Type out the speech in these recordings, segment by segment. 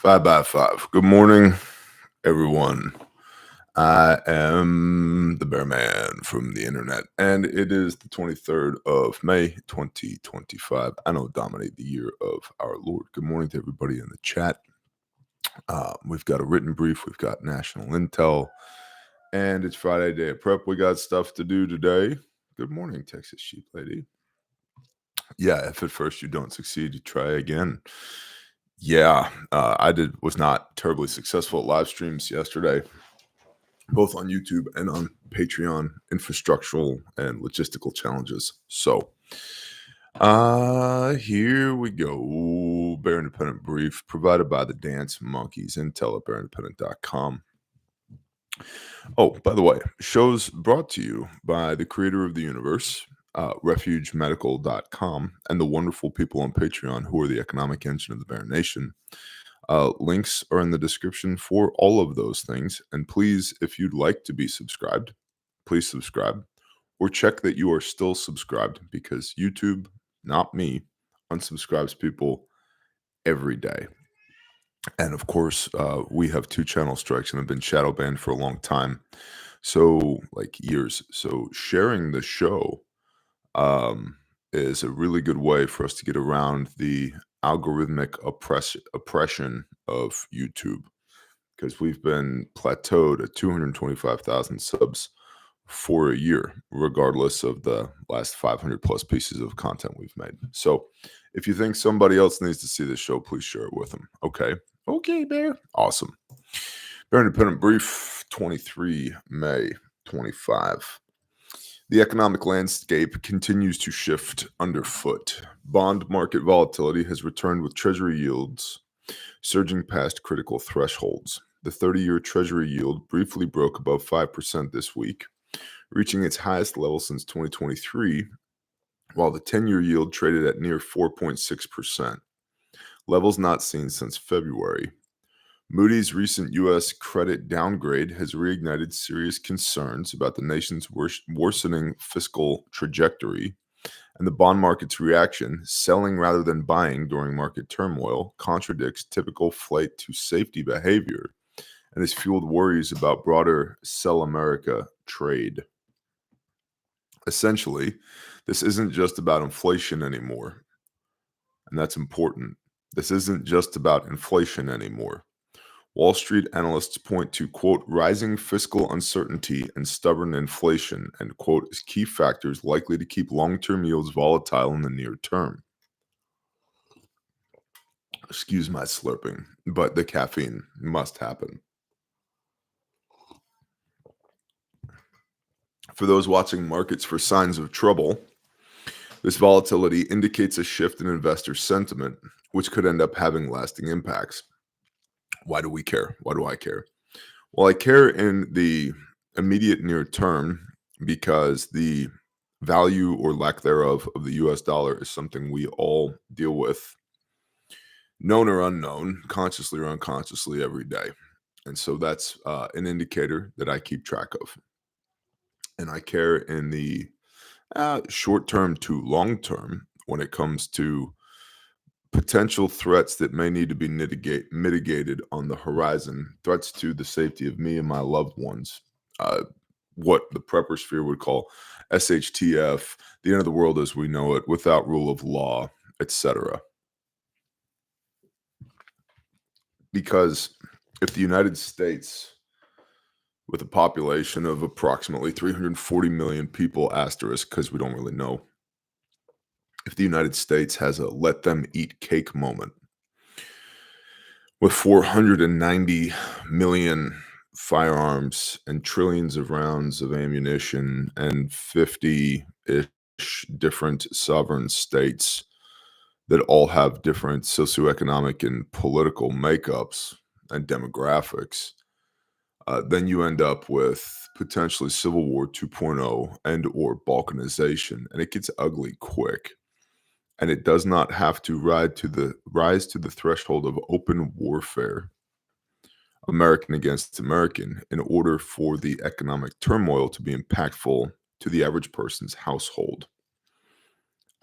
5x5. Good morning, everyone. I am the Bear Man from the internet, and it is the 23rd of May, 2025. I know dominate the year of our Lord. Good morning to everybody in the chat. We've got a written brief, we've got national intel, and it's Friday day of prep. We got stuff to do today. Good morning, Texas Sheep Lady. Yeah, if at first you don't succeed, you try again. Yeah, was not terribly successful at live streams yesterday, both on YouTube and on Patreon, infrastructural and logistical challenges. So here we go. Bear Independent Brief provided by the Dance Monkeys, intel at bearindependent.com. Oh, by the way, shows brought to you by the creator of the universe, refugemedical.com, and the wonderful people on Patreon who are the economic engine of the Bear Nation. Links are in the description for all of those things. And please, if you'd like to be subscribed, please subscribe or check that you are still subscribed, because YouTube, not me, unsubscribes people every day. And of course, we have 2 channel strikes and have been shadow banned for a long time. So, like years. So sharing the show is a really good way for us to get around the algorithmic oppression of YouTube, because we've been plateaued at 225,000 subs for a year, regardless of the last 500 plus pieces of content we've made. So if you think somebody else needs to see this show, please share it with them. Okay, Bear. Awesome. Bear Independent Brief, 23 May 25. The economic landscape continues to shift underfoot. Bond market volatility has returned, with Treasury yields surging past critical thresholds. The 30-year Treasury yield briefly broke above 5% this week, reaching its highest level since 2023, while the 10-year yield traded at near 4.6%, levels not seen since February. Moody's recent U.S. credit downgrade has reignited serious concerns about the nation's worsening fiscal trajectory, and the bond market's reaction, selling rather than buying during market turmoil, contradicts typical flight to safety behavior and has fueled worries about broader sell America trade. Essentially, this isn't just about inflation anymore, and that's important. This isn't just about inflation anymore. Wall Street analysts point to, quote, rising fiscal uncertainty and stubborn inflation, end quote, as key factors likely to keep long-term yields volatile in the near term. Excuse my slurping, but the caffeine must happen. For those watching markets for signs of trouble, this volatility indicates a shift in investor sentiment, which could end up having lasting impacts. Why do we care? Why do I care? Well, I care in the immediate near term because the value or lack thereof of the US dollar is something we all deal with, known or unknown, consciously or unconsciously, every day. And so that's an indicator that I keep track of. And I care in the short term to long term when it comes to potential threats that may need to be mitigated on the horizon, threats to the safety of me and my loved ones, what the prepper sphere would call SHTF, the end of the world as we know it, without rule of law, etc. Because if the United States, with a population of approximately 340 million people, asterisk, because we don't really know, if the United States has a let them eat cake moment with 490 million firearms and trillions of rounds of ammunition and 50-ish different sovereign states that all have different socioeconomic and political makeups and demographics, then you end up with potentially Civil War 2.0 and or balkanization, and it gets ugly quick. And it does not have to rise to the threshold of open warfare, American against American, in order for the economic turmoil to be impactful to the average person's household.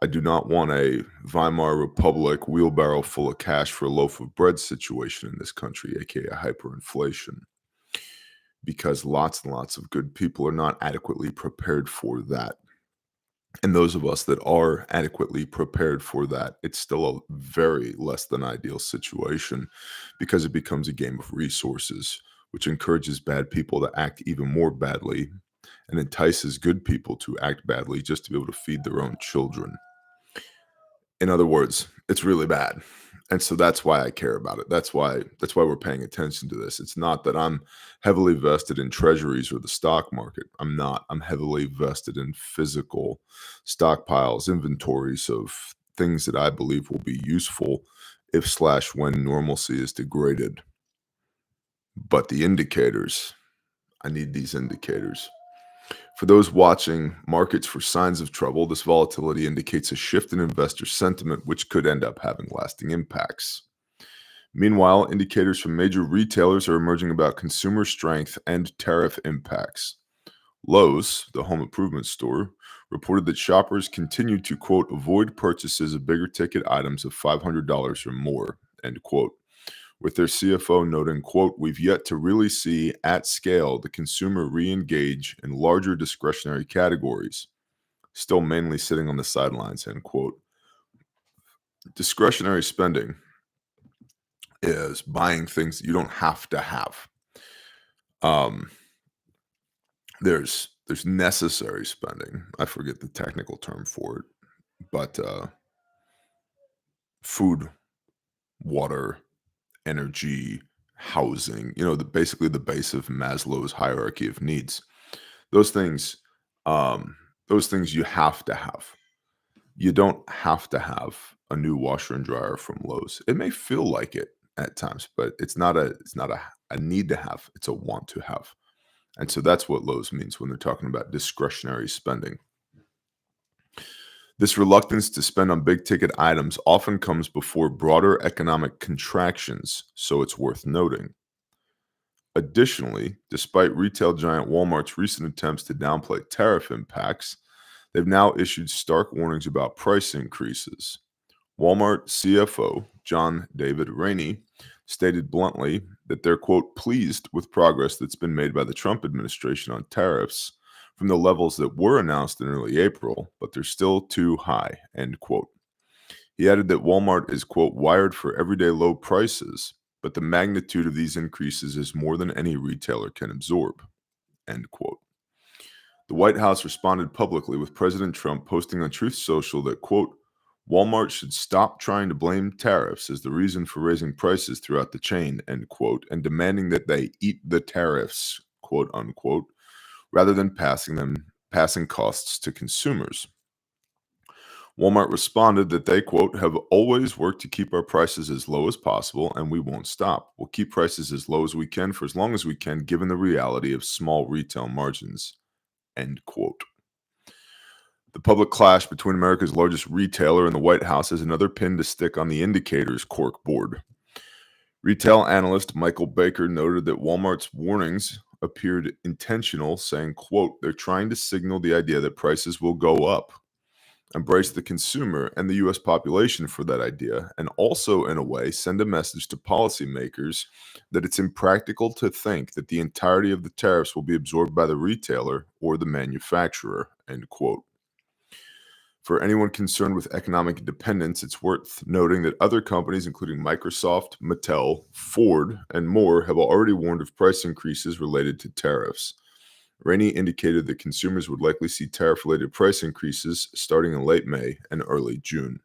I do not want a Weimar Republic wheelbarrow full of cash for a loaf of bread situation in this country, aka hyperinflation, because lots and lots of good people are not adequately prepared for that. And those of us that are adequately prepared for that, it's still a very less than ideal situation because it becomes a game of resources, which encourages bad people to act even more badly and entices good people to act badly just to be able to feed their own children. In other words, it's really bad. And so that's why I care about it. That's why we're paying attention to this. It's not that I'm heavily vested in treasuries or the stock market. I'm not. I'm heavily vested in physical stockpiles, inventories of things that I believe will be useful if slash when normalcy is degraded. But the indicators, I need these indicators. For those watching markets for signs of trouble, this volatility indicates a shift in investor sentiment, which could end up having lasting impacts. Meanwhile, indicators from major retailers are emerging about consumer strength and tariff impacts. Lowe's, the home improvement store, reported that shoppers continued to, quote, avoid purchases of bigger ticket items of $500 or more, end quote, with their CFO noting, quote, we've yet to really see at scale the consumer re-engage in larger discretionary categories, still mainly sitting on the sidelines, end quote. Discretionary spending is buying things that you don't have to have. There's necessary spending. I forget the technical term for it, but food, water, energy, housing, basically the base of Maslow's hierarchy of needs. Those things, those things you have to have. You don't have to have a new washer and dryer from Lowe's. It may feel like it at times, but it's not a need to have. It's a want to have. And so that's what Lowe's means when they're talking about discretionary spending. This reluctance to spend on big ticket items often comes before broader economic contractions, so it's worth noting. Additionally, despite retail giant Walmart's recent attempts to downplay tariff impacts, they've now issued stark warnings about price increases. Walmart CFO John David Rainey stated bluntly that they're, quote, pleased with progress that's been made by the Trump administration on tariffs from the levels that were announced in early April, but they're still too high, end quote. He added that Walmart is, quote, wired for everyday low prices, but the magnitude of these increases is more than any retailer can absorb, end quote. The White House responded publicly with President Trump posting on Truth Social that, quote, Walmart should stop trying to blame tariffs as the reason for raising prices throughout the chain, end quote, and demanding that they eat the tariffs, quote unquote, rather than passing costs to consumers. Walmart responded that they, quote, have always worked to keep our prices as low as possible, and we won't stop. We'll keep prices as low as we can for as long as we can, given the reality of small retail margins, end quote. The public clash between America's largest retailer and the White House is another pin to stick on the indicator's cork board. Retail analyst Michael Baker noted that Walmart's warnings appeared intentional, saying, quote, they're trying to signal the idea that prices will go up, embrace the consumer and the U.S. population for that idea, and also, in a way, send a message to policymakers that it's impractical to think that the entirety of the tariffs will be absorbed by the retailer or the manufacturer, end quote. For anyone concerned with economic dependence, it's worth noting that other companies, including Microsoft, Mattel, Ford, and more, have already warned of price increases related to tariffs. Rainey indicated that consumers would likely see tariff-related price increases starting in late May and early June.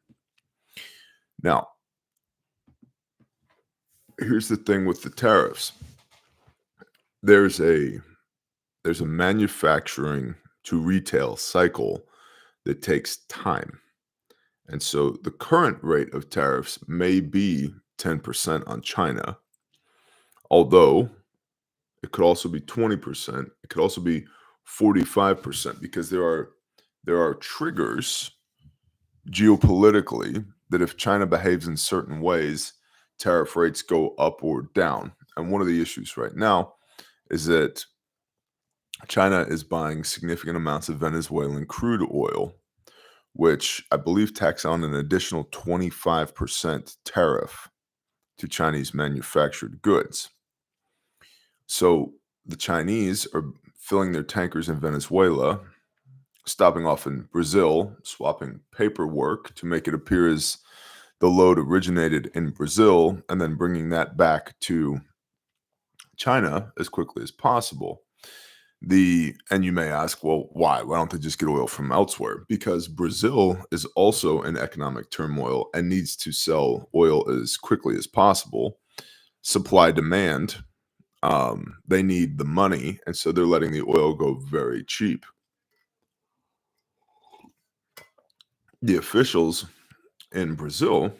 Now, here's the thing with the tariffs. There's a manufacturing to retail cycle that takes time. And so the current rate of tariffs may be 10% on China, although it could also be 20%. It could also be 45% because there are triggers geopolitically that if China behaves in certain ways, tariff rates go up or down. And one of the issues right now is that China is buying significant amounts of Venezuelan crude oil, which I believe tax on an additional 25% tariff to Chinese manufactured goods. So the Chinese are filling their tankers in Venezuela, stopping off in Brazil, swapping paperwork to make it appear as the load originated in Brazil, and then bringing that back to China as quickly as possible. And you may ask, well, why? Why don't they just get oil from elsewhere? Because Brazil is also in economic turmoil and needs to sell oil as quickly as possible. Supply demand, they need the money, and so they're letting the oil go very cheap. The officials in Brazil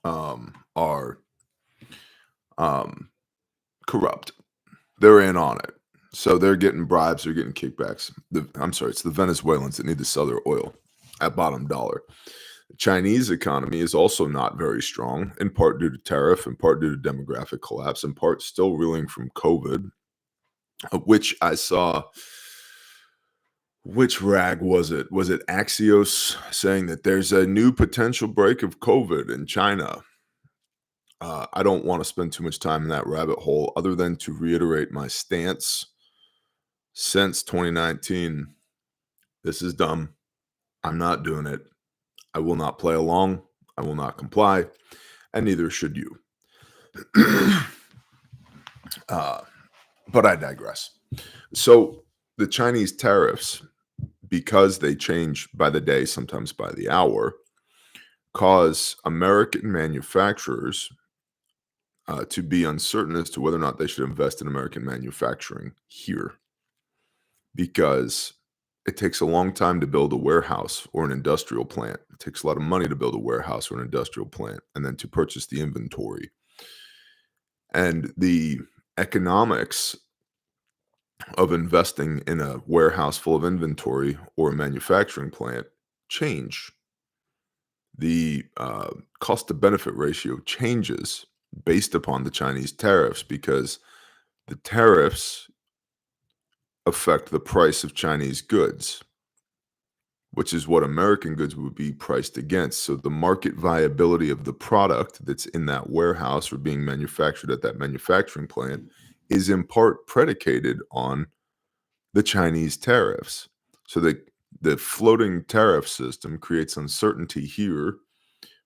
are corrupt. They're in on it. So they're getting bribes, they're getting kickbacks. I'm sorry, it's the Venezuelans that need to sell their oil at bottom dollar. The Chinese economy is also not very strong, in part due to tariff, in part due to demographic collapse, in part still reeling from COVID, which I saw. Which rag was it? Was it Axios saying that there's a new potential break of COVID in China? I don't want to spend too much time in that rabbit hole other than to reiterate my stance since 2019. This is dumb. I'm not doing it. I will not play along. I will not comply, and neither should you. But I digress. So the Chinese tariffs, because they change by the day, sometimes by the hour, cause American manufacturers to be uncertain as to whether or not they should invest in American manufacturing here, because it takes a long time to build a warehouse or an industrial plant. It takes a lot of money to build a warehouse or an industrial plant, and then to purchase the inventory. And the economics of investing in a warehouse full of inventory or a manufacturing plant change. The cost to benefit ratio changes based upon the Chinese tariffs, because the tariffs affect the price of Chinese goods, which is what American goods would be priced against. So the market viability of the product that's in that warehouse or being manufactured at that manufacturing plant is in part predicated on the Chinese tariffs. So the floating tariff system creates uncertainty here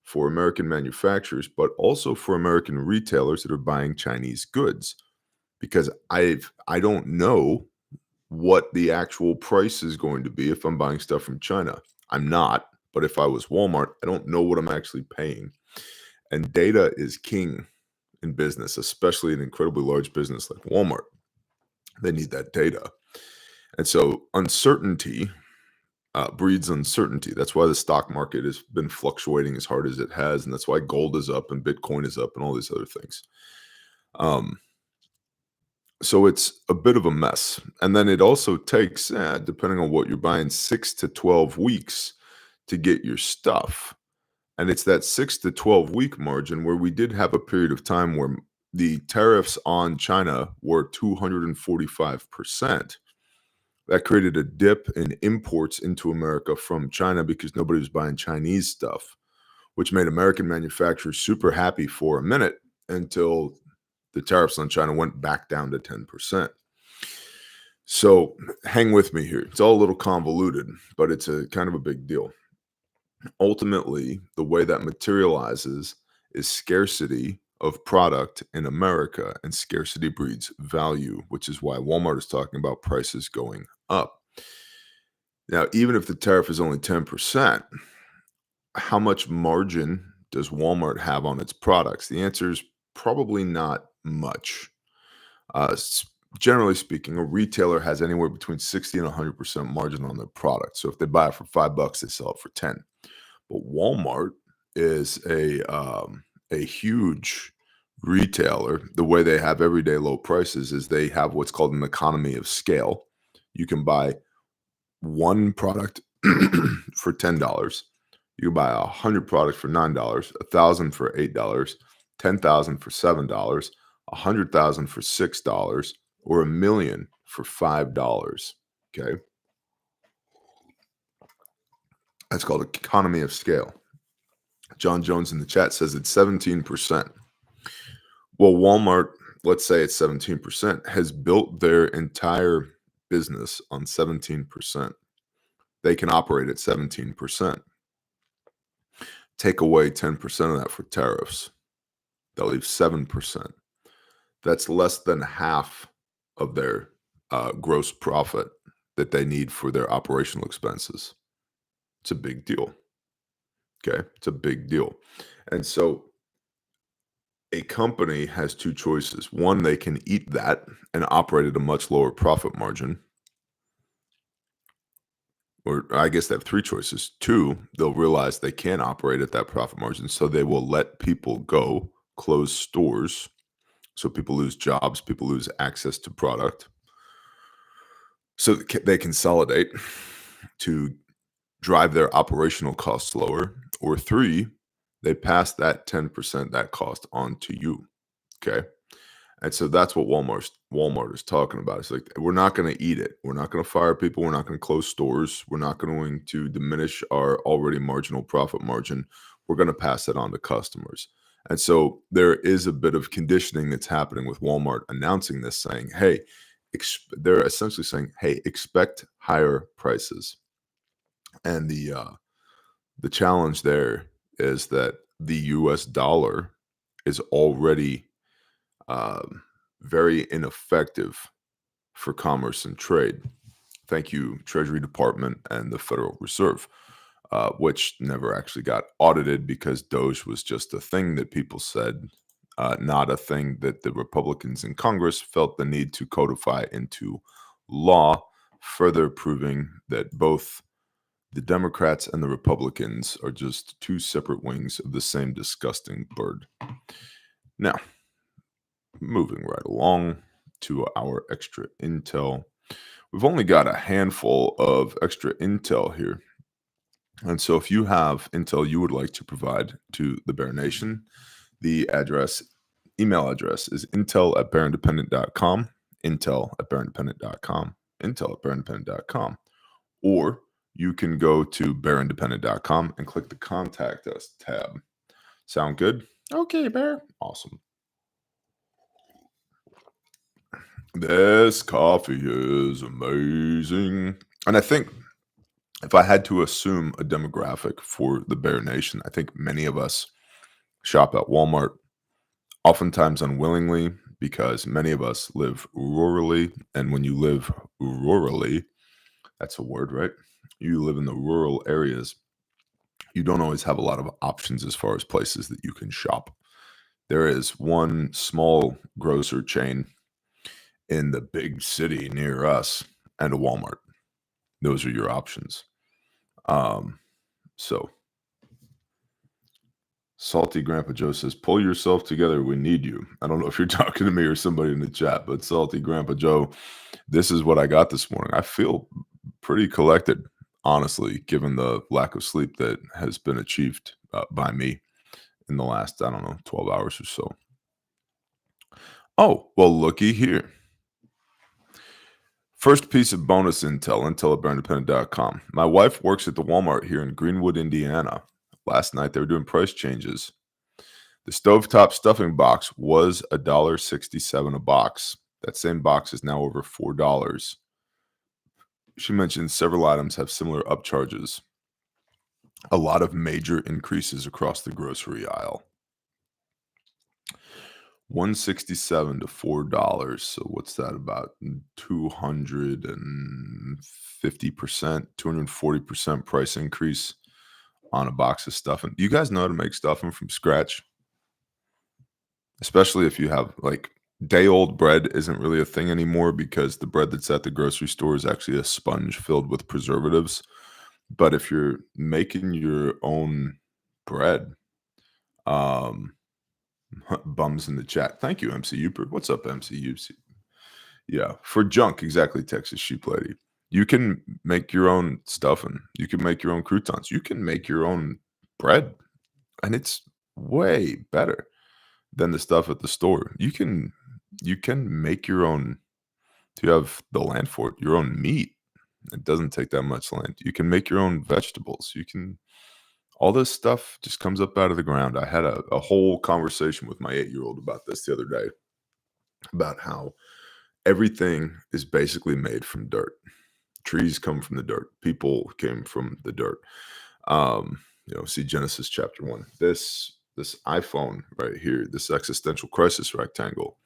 for American manufacturers, but also for American retailers that are buying Chinese goods, because I don't know what the actual price is going to be if I'm buying stuff from China. I'm not, but if I was Walmart, I don't know what I'm actually paying. And data is king in business, especially an incredibly large business like Walmart. They need that data. And so uncertainty breeds uncertainty. That's why the stock market has been fluctuating as hard as it has, and that's why gold is up and Bitcoin is up and all these other things. So it's a bit of a mess. And then it also takes, depending on what you're buying, 6 to 12 weeks to get your stuff. And it's that 6 to 12 week margin where we did have a period of time where the tariffs on China were 245%. That created a dip in imports into America from China because nobody was buying Chinese stuff, which made American manufacturers super happy for a minute until the tariffs on China went back down to 10%. So hang with me here. It's all a little convoluted, but it's a kind of a big deal. Ultimately, the way that materializes is scarcity of product in America, and scarcity breeds value, which is why Walmart is talking about prices going up. Now, even if the tariff is only 10%, how much margin does Walmart have on its products? The answer is probably not much. Generally speaking, a retailer has anywhere between 60 and 100% margin on their product. So if they buy it for $5, they sell it for 10. But Walmart is a huge retailer. The way they have everyday low prices is they have what's called an economy of scale. You can buy one product for $10. You can buy 100 products for $9, 1,000 for $8, 10,000 for $7, 100,000 for $6, or 1,000,000 for $5. Okay. That's called economy of scale. John Jones in the chat says it's 17%. Well, Walmart, let's say it's 17%, has built their entire business on 17%. They can operate at 17%. Take away 10% of that for tariffs. They'll leave 7%. That's less than half of their gross profit that they need for their operational expenses. It's a big deal. Okay, it's a big deal. And so a company has two choices. One, they can eat that and operate at a much lower profit margin. Or I guess they have three choices. Two, they'll realize they can't operate at that profit margin, so they will let people go, close stores. So people lose jobs, people lose access to product. So they consolidate to drive their operational costs lower. Or three, they pass that 10%, that cost on to you. Okay. And so that's what Walmart is talking about. It's like, we're not going to eat it. We're not going to fire people. We're not going to close stores. We're not going to diminish our already marginal profit margin. We're going to pass it on to customers. And so there is a bit of conditioning that's happening with Walmart announcing this, saying, hey, they're essentially saying, hey, expect higher prices. And the challenge there is that the US dollar is already very ineffective for commerce and trade. Thank you, Treasury Department and the Federal Reserve, which never actually got audited because Doge was just a thing that people said, not a thing that the Republicans in Congress felt the need to codify into law, further proving that both the Democrats and the Republicans are just two separate wings of the same disgusting bird. Now, moving right along to our extra intel. We've only got a handful of extra intel here. And so if you have intel you would like to provide to the Bear Nation, the email address is intel@bearindependent.com, intel@bearindependent.com, intel@bearindependent.com. Or you can go to bearindependent.com and click the Contact Us tab. Sound good? Okay, Bear. Awesome. This coffee is amazing. And I think if I had to assume a demographic for the Bear Nation, I think many of us shop at Walmart, oftentimes unwillingly, because many of us live rurally. And when you live rurally, that's a word, right? You live in the rural areas, you don't always have a lot of options as far as places that you can shop. There is one small grocer chain in the big city near us and a Walmart. Those are your options. So Salty Grandpa Joe says, pull yourself together. We need you. I don't know if you're talking to me or somebody in the chat, but Salty Grandpa Joe, this is what I got this morning. I feel pretty collected, honestly, given the lack of sleep that has been achieved by me in the last, 12 hours or so. Oh, well, looky here. First piece of bonus intel at bearindependent.com. My wife works at the Walmart here in Greenwood, Indiana. Last night they were doing price changes. The stovetop stuffing box was $1.67 a box. That same box is now over $4. She mentioned several items have similar upcharges. A lot of major increases across the grocery aisle. $1.67 to $4. So what's that, about 250%, 240% price increase on a box of stuffing. Do you guys know how to make stuffing from scratch? Especially if you have, like, day-old bread isn't really a thing anymore because the bread that's at the grocery store is actually a sponge filled with preservatives. But if you're making your own bread, bums in the chat. Thank you, MC Upert. What's up, MC? Yeah, for junk, exactly, Texas Sheep Lady. You can make your own stuffing. You can make your own croutons. You can make your own bread, and it's way better than the stuff at the store. You can make your own, if you have the land for it, your own meat. It doesn't take that much land. You can make your own vegetables. You can all this stuff just comes up out of the ground. I had a whole conversation with my 8-year-old about this the other day, about how everything is basically made from dirt. Trees come from the dirt. People came from the dirt. See Genesis chapter 1. This iPhone right here, this existential crisis rectangle,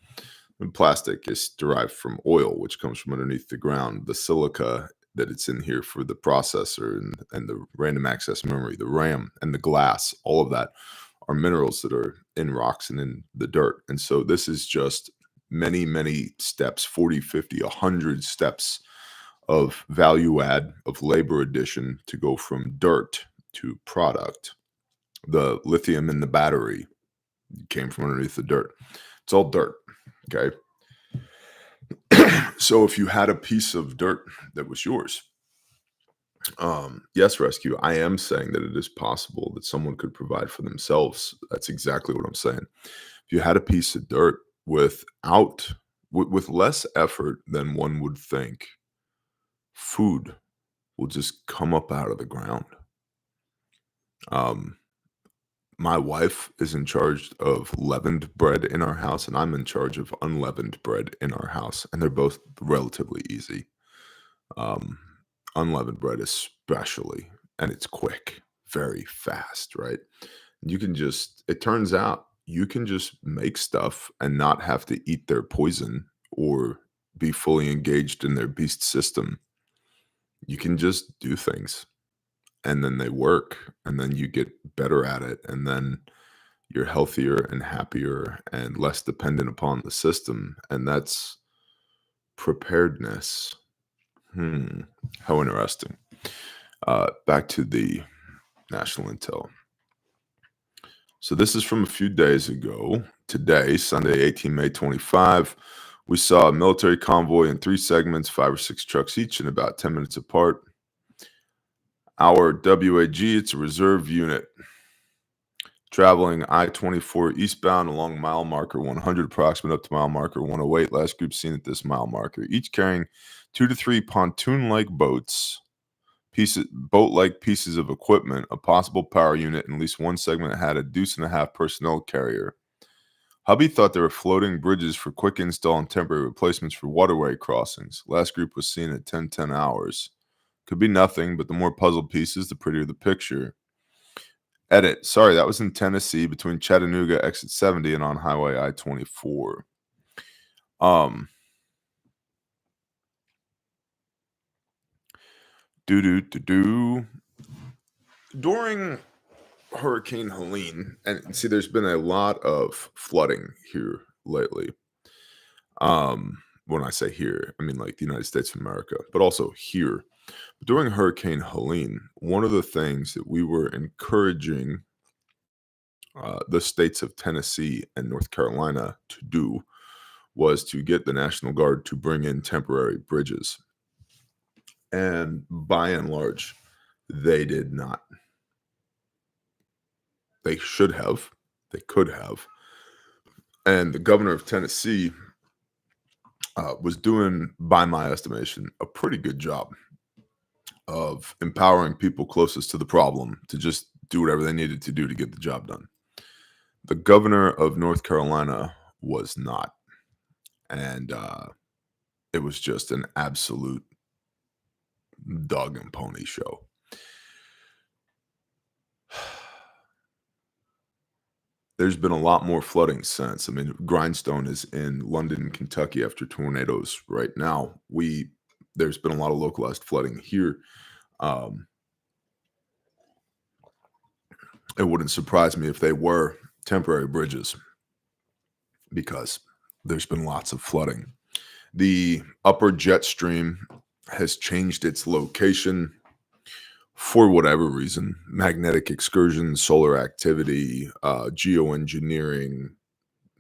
and plastic is derived from oil, which comes from underneath the ground. The silica that it's in here for the processor and the random access memory, the RAM, and the glass, all of that are minerals that are in rocks and in the dirt. And so this is just many, many steps, 40, 50, 100 steps of value add, of labor addition to go from dirt to product. The lithium in the battery came from underneath the dirt. It's all dirt. Okay. So if you had a piece of dirt that was yours, yes, rescue, I am saying that it is possible that someone could provide for themselves. That's exactly what I'm saying. If you had a piece of dirt with less effort than one would think, food will just come up out of the ground. Um, my wife is in charge of leavened bread in our house, and I'm in charge of unleavened bread in our house, and they're both relatively easy. Um, Unleavened bread especially, and it's quick, very fast, right? It turns out you can just make stuff and not have to eat their poison or be fully engaged in their beast system. You can just do things and then they work and then you get better at it and then you're healthier and happier and less dependent upon the system. And that's preparedness. How interesting. Back to the national intel. So this is from a few days ago. Today, Sunday, 18 May 25, we saw a military convoy in 3 segments, 5 or 6 trucks each, and about 10 minutes apart. Our WAG, it's a reserve unit traveling I-24 eastbound along mile marker 100, approximate up to mile marker 108. Last group seen at this mile marker, each carrying 2 to 3 pontoon-like boat-like pieces of equipment, a possible power unit, and at least one segment had a deuce-and-a-half personnel carrier. Hubby thought they were floating bridges for quick install and temporary replacements for waterway crossings. Last group was seen at 10:10 hours. Could be nothing, but the more puzzle pieces, the prettier the picture. Edit. Sorry, that was in Tennessee between Chattanooga exit 70 and on Highway I-24. During Hurricane Helene, and see, there's been a lot of flooding here lately. When I say here, I mean like the United States of America, but also here. During Hurricane Helene, one of the things that we were encouraging the states of Tennessee and North Carolina to do was to get the National Guard to bring in temporary bridges. And by and large, they did not. They should have. They could have. And the governor of Tennessee was doing, by my estimation, a pretty good job of empowering people closest to the problem to just do whatever they needed to do to get the job done. The governor of North Carolina was not. And it was just an absolute dog and pony show. There's been a lot more flooding since. I mean, Grindstone is in London, Kentucky after tornadoes right now. There's been a lot of localized flooding here. It wouldn't surprise me if they were temporary bridges because there's been lots of flooding. The upper jet stream has changed its location for whatever reason, magnetic excursion, solar activity, geoengineering,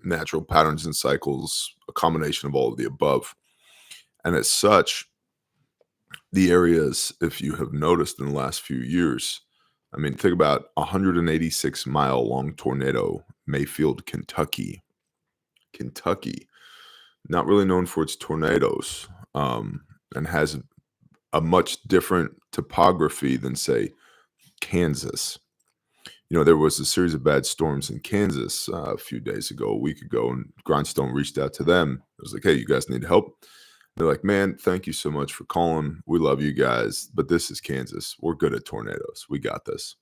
natural patterns and cycles, a combination of all of the above. And as such, the areas, if you have noticed in the last few years, I mean, think about 186-mile long tornado, Mayfield, Kentucky. Kentucky, not really known for its tornadoes, and has a much different topography than, say, Kansas. There was a series of bad storms in Kansas a few days ago, a week ago, and Grindstone reached out to them. It was like, hey, you guys need help? They're like, man, thank you so much for calling. We love you guys, but this is Kansas. We're good at tornadoes. We got this.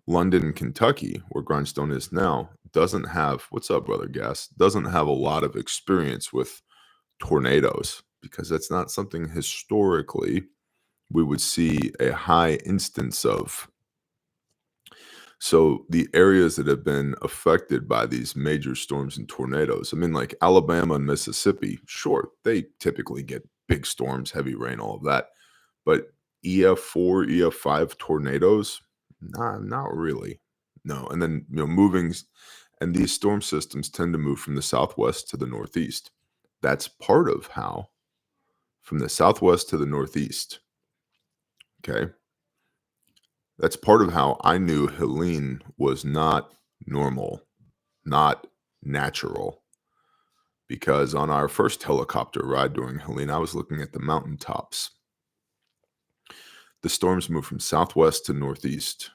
London, Kentucky, where Grindstone is now, doesn't have, what's up, Brother Gas, doesn't have a lot of experience with tornadoes because that's not something historically we would see a high instance of. So the areas that have been affected by these major storms and tornadoes, I mean, like Alabama and Mississippi, sure, they typically get big storms, heavy rain, all of that. But EF4, EF5 tornadoes, nah, not really. No. And then, and these storm systems tend to move from the southwest to the northeast. That's part of how, from the southwest to the northeast, okay? That's part of how I knew Helene was not normal, not natural. Because on our first helicopter ride during Helene, I was looking at the mountaintops. The storms moved from southwest to northeast.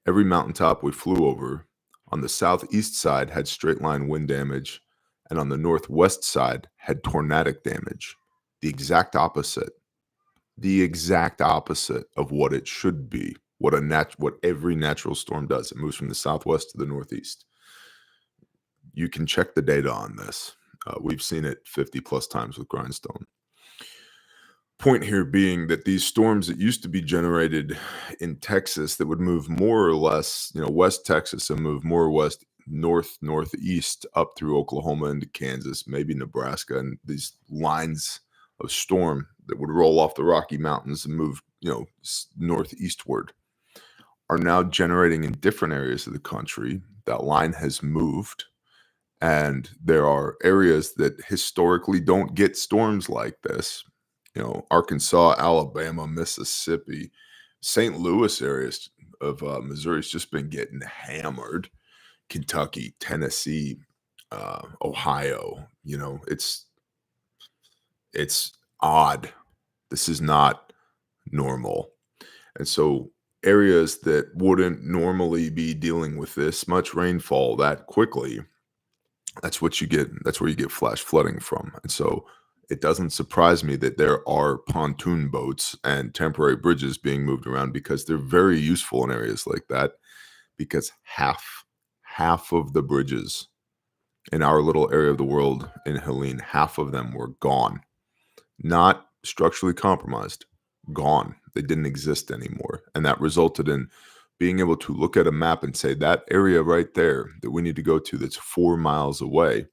Every mountaintop we flew over on the southeast side had straight line wind damage, and on the northwest side had tornadic damage. The exact opposite. The exact opposite of what it should be, what every natural storm does. It moves from the southwest to the northeast. You can check the data on this. We've seen it 50 plus times with Grindstone. Point here being that these storms that used to be generated in Texas that would move more or less, West Texas and move more or west, northeast up through Oklahoma into Kansas, maybe Nebraska, and these lines of storm that would roll off the Rocky Mountains and move, northeastward are now generating in different areas of the country. That line has moved, and there are areas that historically don't get storms like this. Arkansas, Alabama, Mississippi, St. Louis areas of Missouri's just been getting hammered. Kentucky, Tennessee, Ohio, it's odd. This is not normal. And so areas that wouldn't normally be dealing with this much rainfall that quickly, that's what you get. That's where you get flash flooding from. And so it doesn't surprise me that there are pontoon boats and temporary bridges being moved around, because they're very useful in areas like that, because half of the bridges in our little area of the world in Helene, half of them were gone. Not structurally compromised, gone. They didn't exist anymore. And that resulted in being able to look at a map and say, that area right there that we need to go to that's 4 miles away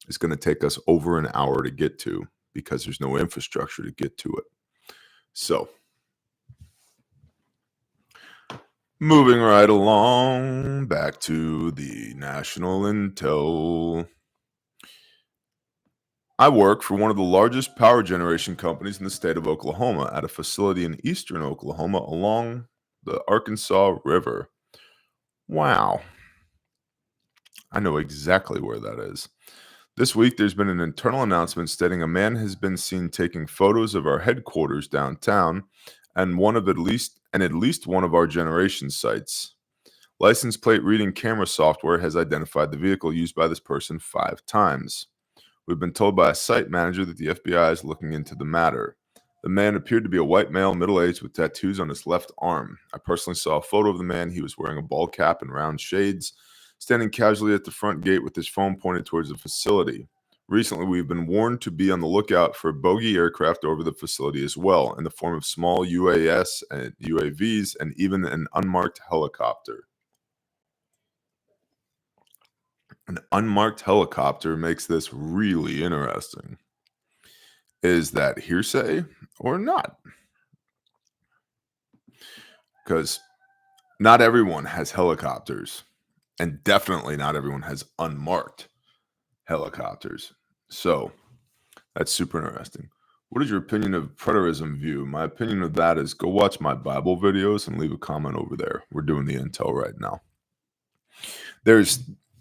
is going to take us over an hour to get to, because there's no infrastructure to get to it. So, moving right along, back to the national intel. I work for one of the largest power generation companies in the state of Oklahoma at a facility in eastern Oklahoma along the Arkansas River. Wow. I know exactly where that is. This week, there's been an internal announcement stating a man has been seen taking photos of our headquarters downtown and at least one of our generation sites. License plate reading camera software has identified the vehicle used by this person 5 times. We've been told by a site manager that the FBI is looking into the matter. The man appeared to be a white male, middle-aged, with tattoos on his left arm. I personally saw a photo of the man. He was wearing a ball cap and round shades, standing casually at the front gate with his phone pointed towards the facility. Recently, we've been warned to be on the lookout for bogey aircraft over the facility as well, in the form of small UAS and UAVs and even an unmarked helicopter. An unmarked helicopter makes this really interesting. Is that hearsay or not? Because not everyone has helicopters, and definitely not everyone has unmarked helicopters. So that's super interesting. What is your opinion of preterism view? My opinion of that is go watch my Bible videos and leave a comment over there. We're doing the intel right now.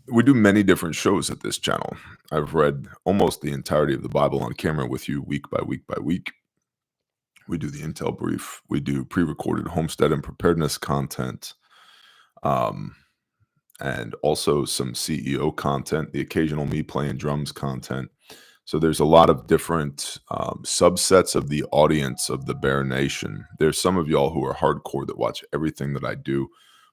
We do many different shows at this channel. I've read almost the entirety of the Bible on camera with you week by week by week. We do the intel brief. We do pre-recorded homestead and preparedness content, um, and also some CEO content, the occasional me playing drums content. So there's a lot of different subsets of the audience of the Bear Nation. There's some of y'all who are hardcore that watch everything that I do,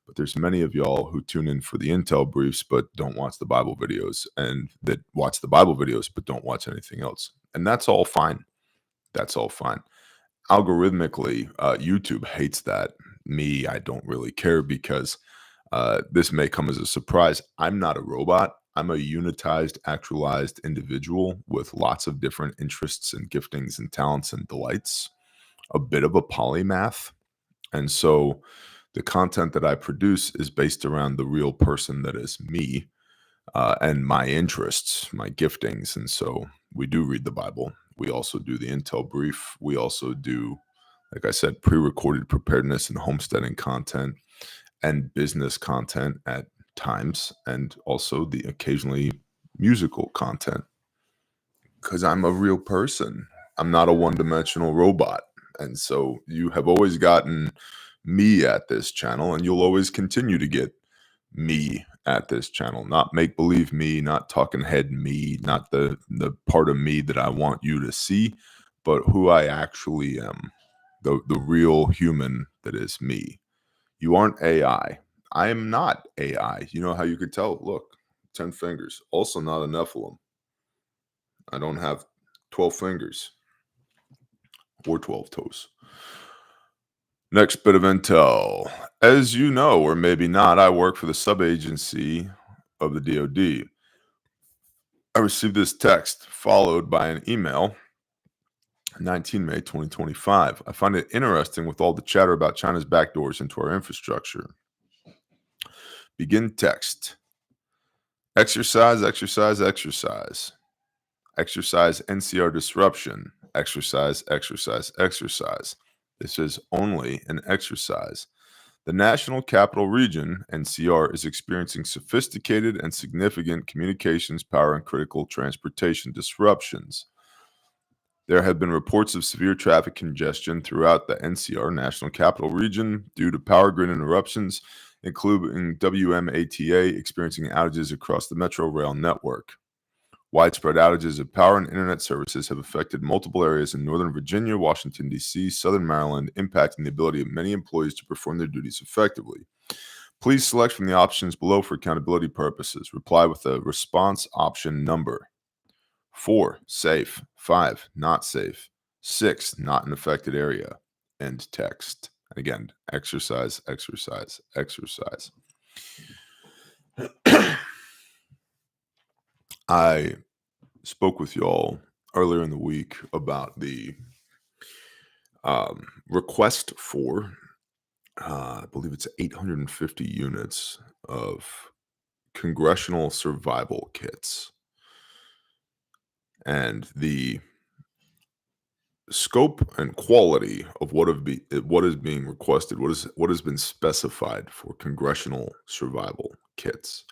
but there's many of y'all who tune in for the intel briefs but don't watch the Bible videos, and that watch the Bible videos but don't watch anything else. And that's all fine. That's all fine. Algorithmically, YouTube hates that. Me, I don't really care because this may come as a surprise. I'm not a robot. I'm a unitized, actualized individual with lots of different interests and giftings and talents and delights, a bit of a polymath. And so the content that I produce is based around the real person that is me, and my interests, my giftings. And so we do read the Bible. We also do the intel brief. We also do, like I said, pre-recorded preparedness and homesteading content and business content at times, and also the occasionally musical content, because I'm a real person. I'm not a one-dimensional robot. And so you have always gotten me at this channel, and you'll always continue to get me at this channel. Not make believe me, not talking head me, not the part of me that I want you to see, but who I actually am, the real human that is me. You aren't AI. I am not AI. You know how you could tell? Look, 10 fingers. Also not a Nephilim. I don't have 12 fingers or 12 toes. Next bit of intel. As you know, or maybe not, I work for the sub-agency of the DoD. I received this text followed by an email, 19 May 2025. I find it interesting with all the chatter about China's backdoors into our infrastructure. Begin text. Exercise, exercise, exercise. Exercise NCR disruption. Exercise, exercise, exercise. This is only an exercise. The National Capital Region, NCR, is experiencing sophisticated and significant communications, power, and critical transportation disruptions. There have been reports of severe traffic congestion throughout the NCR, National Capital Region, due to power grid interruptions, including WMATA experiencing outages across the Metro Rail network. Widespread outages of power and internet services have affected multiple areas in Northern Virginia, Washington, D.C., Southern Maryland, impacting the ability of many employees to perform their duties effectively. Please select from the options below for accountability purposes. Reply with a response option number. 4, safe. 5, not safe. 6, not an affected area. End text. And again, exercise, exercise, exercise. I spoke with y'all earlier in the week about the request for, I believe it's 850 units of congressional survival kits. And the scope and quality of what is being requested, what has been specified for congressional survival kits.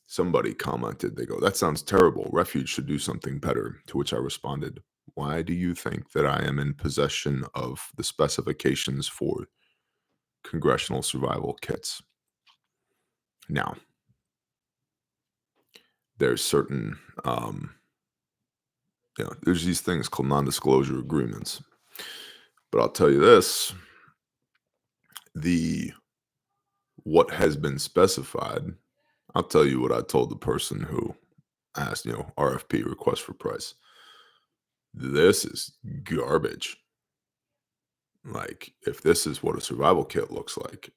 Somebody commented, they go, "That sounds terrible. Refuge should do something better." To which I responded, "Why do you think that I am in possession of the specifications for congressional survival kits?" Now, there's certain, there's these things called non-disclosure agreements. But I'll tell you this, what has been specified, I'll tell you what I told the person who asked, RFP, request for price. This is garbage. Like, if this is what a survival kit looks like,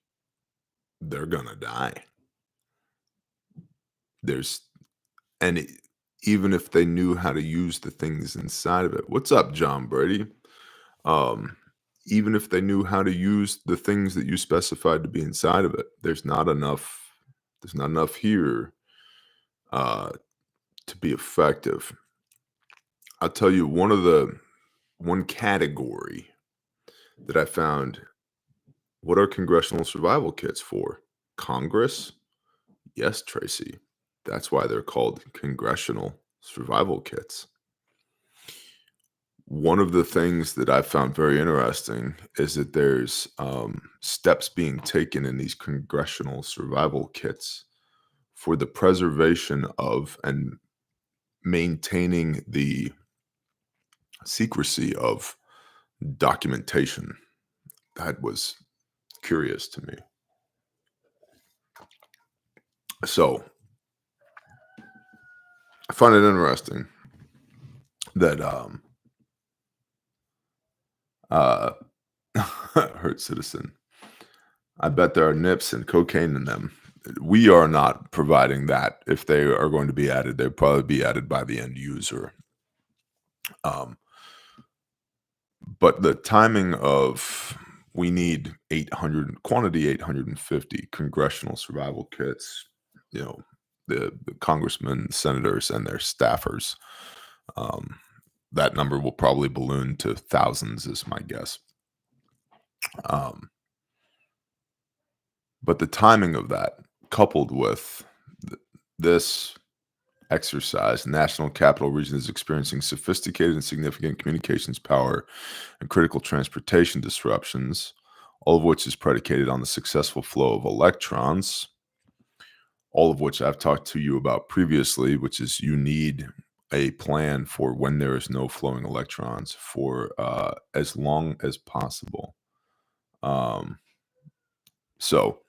they're gonna die. Even if they knew how to use the things inside of it. What's up, John Brady? Even if they knew how to use the things that you specified to be inside of it, there's not enough here to be effective. I'll tell you one category that I found. What are congressional survival kits for? Congress? Yes, Tracy. That's why they're called congressional survival kits. One of the things that I found very interesting is that there's steps being taken in these congressional survival kits for the preservation of and maintaining the secrecy of documentation. That was curious to me. So I find it interesting that uh hurt citizen. I bet there are nips and cocaine in them. We are not providing that. If they are going to be added, they'll probably be added by the end user. Um, but the timing of we need 800 quantity 850 congressional survival kits, you know, the congressmen, senators, and their staffers. Um, that number will probably balloon to thousands, is my guess. Um, but the timing of that, coupled with this exercise, National Capital Region is experiencing sophisticated and significant communications power and critical transportation disruptions, all of which is predicated on the successful flow of electrons, all of which I've talked to you about previously, which is you need a plan for when there is no flowing electrons for as long as possible. So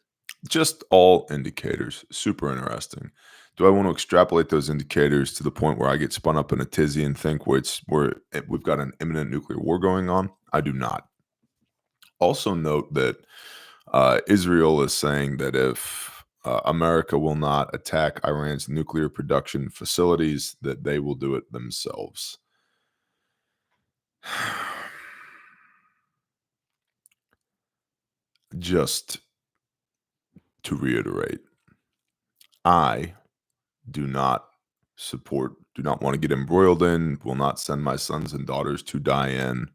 just all indicators, super interesting. Do I want to extrapolate those indicators to the point where I get spun up in a tizzy and think we've got an imminent nuclear war going on? I do not. Also note that Israel is saying that if America will not attack Iran's nuclear production facilities, that they will do it themselves. Just to reiterate, I do not do not want to get embroiled in, will not send my sons and daughters to die in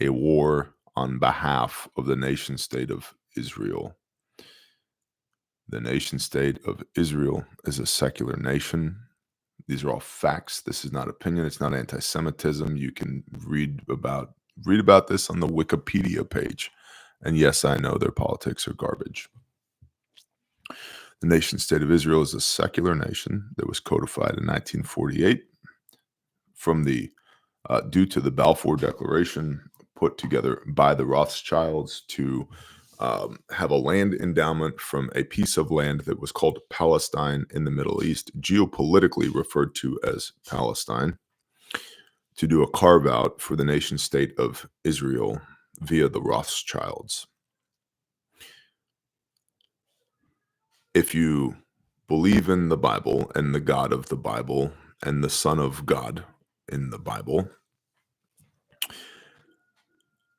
a war on behalf of the nation state of Israel. The nation state of Israel is a secular nation. These are all facts. This is not opinion. It's not anti-Semitism. You can read about this on the Wikipedia page. And yes, I know their politics are garbage. The nation state of Israel is a secular nation that was codified in 1948 from the due to the Balfour Declaration put together by the Rothschilds to have a land endowment from a piece of land that was called Palestine in the Middle East, geopolitically referred to as Palestine, to do a carve out for the nation state of Israel via the Rothschilds. If you believe in the Bible and the God of the Bible and the Son of God in the Bible,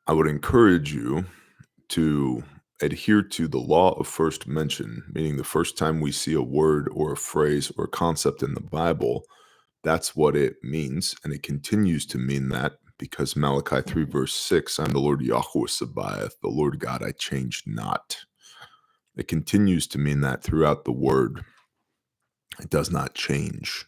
I would encourage you to adhere to the law of first mention, meaning the first time we see a word or a phrase or a concept in the Bible, that's what it means. And it continues to mean that because Malachi 3 verse 6, I'm the Lord Yahweh Sabaoth, the Lord God, I change not. It continues to mean that throughout the word. It does not change.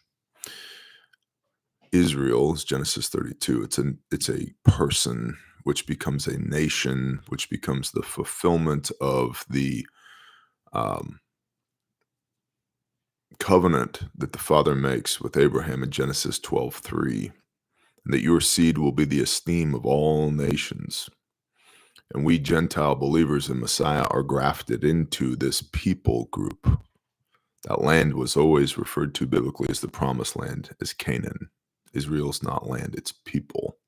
Israel is Genesis 32. It's a person, which becomes a nation, which becomes the fulfillment of the covenant that the Father makes with Abraham in Genesis 12:3, and that your seed will be the esteem of all nations. And we Gentile believers in Messiah are grafted into this people group. That land was always referred to biblically as the promised land, as Canaan. Israel's not land, it's people.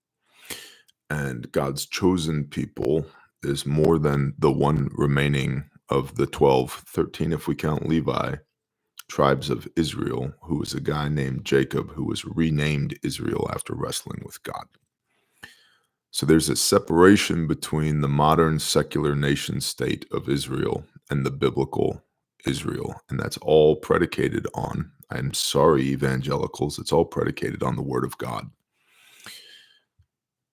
And God's chosen people is more than the one remaining of the 12, 13 if we count Levi, tribes of Israel, who was a guy named Jacob who was renamed Israel after wrestling with God. So there's a separation between the modern secular nation state of Israel and the biblical Israel. And that's all predicated on, I'm sorry, evangelicals, it's all predicated on the word of God.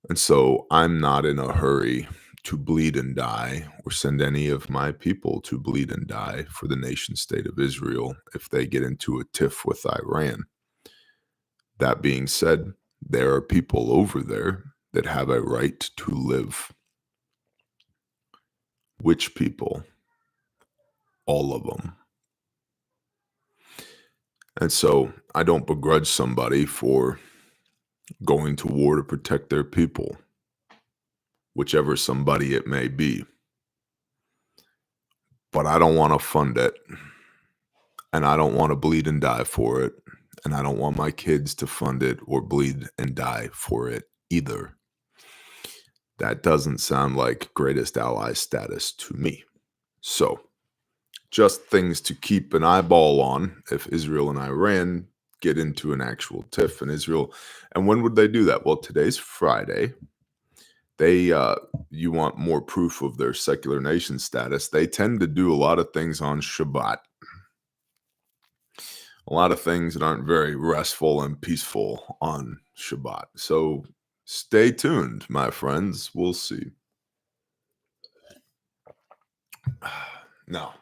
And so I'm not in a hurry to bleed and die or send any of my people to bleed and die for the nation state of Israel if they get into a tiff with Iran. That being said, there are people over there that have a right to live. Which people? All of them. And so I don't begrudge somebody for going to war to protect their people, whichever somebody it may be. But I don't want to fund it, and I don't want to bleed and die for it, and I don't want my kids to fund it or bleed and die for it either. That doesn't sound like greatest ally status to me. So, just things to keep an eyeball on if Israel and Iran get into an actual tiff in Israel. And when would they do that? Well, today's Friday. You want more proof of their secular nation status. They tend to do a lot of things on Shabbat. A lot of things that aren't very restful and peaceful on Shabbat. So stay tuned, my friends. We'll see. Now,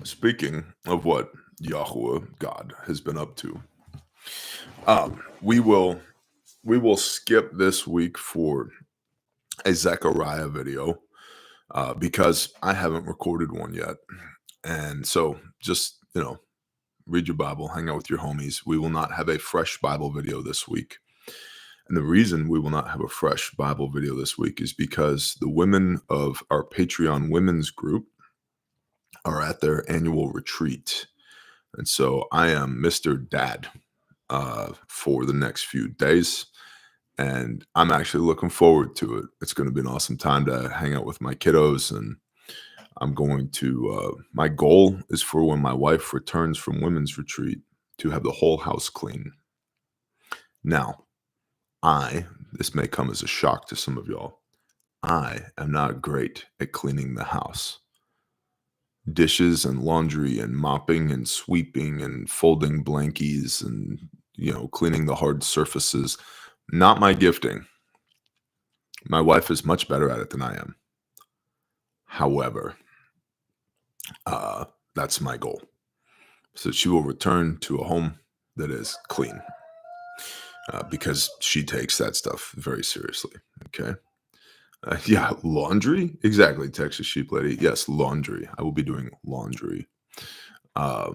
speaking of what Yahweh, God, has been up to, we will skip this week for a Zechariah video because I haven't recorded one yet. And so just, read your Bible, hang out with your homies. We will not have a fresh Bible video this week. And the reason we will not have a fresh Bible video this week is because the women of our Patreon women's group are at their annual retreat. And so I am Mr. Dad for the next few days. And I'm actually looking forward to it. It's going to be an awesome time to hang out with my kiddos. And I'm going to, my goal is for when my wife returns from women's retreat to have the whole house clean. Now, this may come as a shock to some of y'all, I am not great at cleaning the house. Dishes and laundry and mopping and sweeping and folding blankies and, cleaning the hard surfaces, not my gifting. My wife is much better at it than I am. However, that's my goal. So she will return to a home that is clean because she takes that stuff very seriously. Okay. Yeah, laundry. Exactly. Texas Sheep Lady. Yes, laundry. I will be doing laundry. I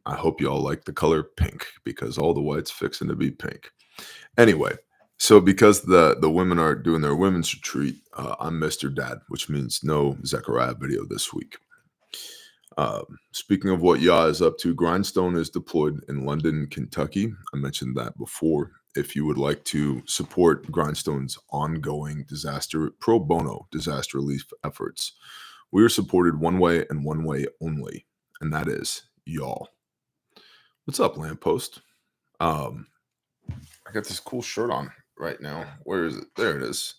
hope you all like the color pink because all the white's fixing to be pink. Anyway, so because the women are doing their women's retreat, I'm Mr. Dad, which means no Zechariah video this week. Speaking of what Yah is up to, Grindstone is deployed in London, Kentucky. I mentioned that before. If you would like to support Grindstone's ongoing pro bono disaster relief efforts, we are supported one way and one way only, and that is y'all. What's up, Lamppost? I got this cool shirt on right now. Where is it? There it is.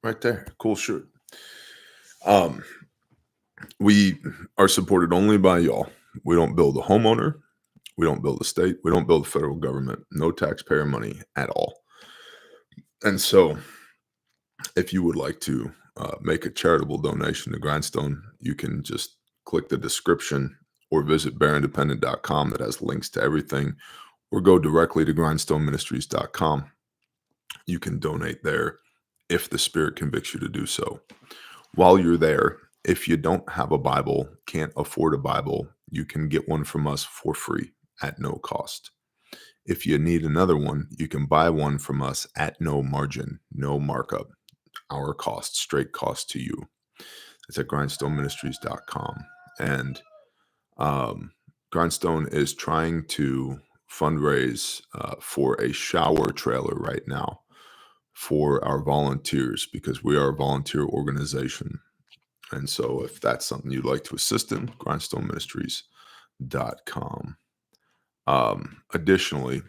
Right there. Cool shirt. We are supported only by y'all. We don't build a homeowner. We don't build a state. We don't build the federal government. No taxpayer money at all. And so if you would like to make a charitable donation to Grindstone, you can just click the description or visit bearindependent.com that has links to everything, or go directly to grindstoneministries.com. You can donate there if the Spirit convicts you to do so. While you're there, if you don't have a Bible, can't afford a Bible, you can get one from us for free at no cost. If you need another one, you can buy one from us at no margin, no markup. Our cost, straight cost to you. It's at grindstoneministries.com. And Grindstone is trying to fundraise for a shower trailer right now for our volunteers, because we are a volunteer organization. And so if that's something you'd like to assist in, grindstoneministries.com. Additionally,